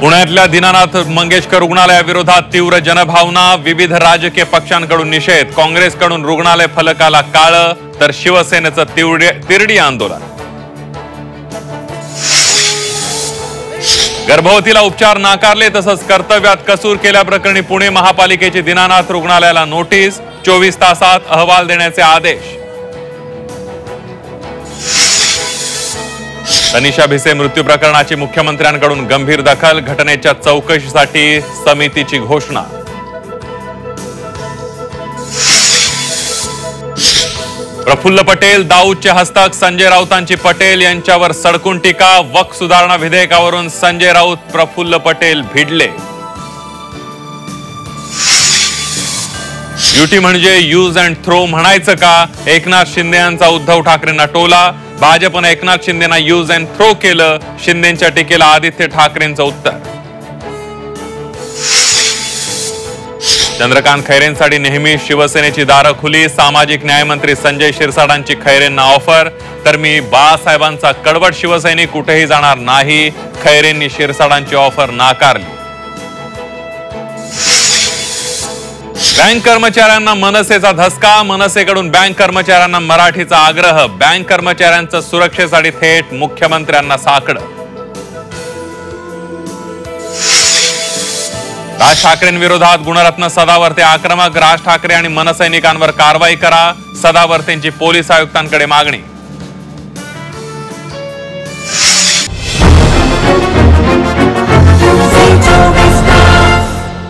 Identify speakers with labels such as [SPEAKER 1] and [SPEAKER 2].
[SPEAKER 1] पुण्यातल्या दीनानाथ मंगेशकर रुग्णालयाविरोधात तीव्र जनभावना, विविध राजकीय पक्षांकडून निषेध, काँग्रेसकडून रुग्णालय फलकाला काळं तर शिवसेनेचं तिरडी आंदोलन। गर्भवतीला उपचार नाकारले तसंच कर्तव्यात कसूर केल्याप्रकरणी पुणे महापालिकेची दीनानाथ रुग्णालयाला नोटीस, 24 तासात अहवाल देण्याचे आदेश। तनिषा भिसे मृत्यू प्रकरणाची मुख्यमंत्र्यांकडून गंभीर दखल, घटनेच्या चौकशीसाठी समितीची घोषणा। प्रफुल्ल पटेल दाऊदचे हस्तक, संजय राऊतांची पटेल यांच्यावर सडकून टीका, वक्फ सुधारणा विधेयकावरून संजय राऊत प्रफुल्ल पटेल भिडले। युटी म्हणजे यूज अँड थ्रो म्हणायचं का? एकनाथ शिंदे यांचा उद्धव ठाकरेंना टोला, भाजपने एकनाथ शिंदेना यूज अँड थ्रो केलं, शिंदेच्या टीकेला आदित्य ठाकरेंचं उत्तर। चंद्रकांत खैरेंसाठी नेहमी शिवसेनेची दारं खुली, सामाजिक न्यायमंत्री संजय शिरसाटांची खैरेंना ऑफर, तर मी बाळासाहेबांचा कडवट शिवसैनिक कुठेही जाणार नाही, खैरेंनी शिरसाटांची ऑफर नाकारली। बँक कर्मचाऱ्यांना मनसेचा धसका, मनसेकडून बँक कर्मचाऱ्यांना मराठीचा आग्रह, बँक कर्मचाऱ्यांच्या सुरक्षेसाठी थेट मुख्यमंत्र्यांना साकडं। राज ठाकरेंविरोधात गुणरत्न सदावर्ते आक्रमक, राज ठाकरे आणि मनसैनिकांवर कारवाई करा, सदावर्तेंची पोलीस आयुक्तांकडे मागणी।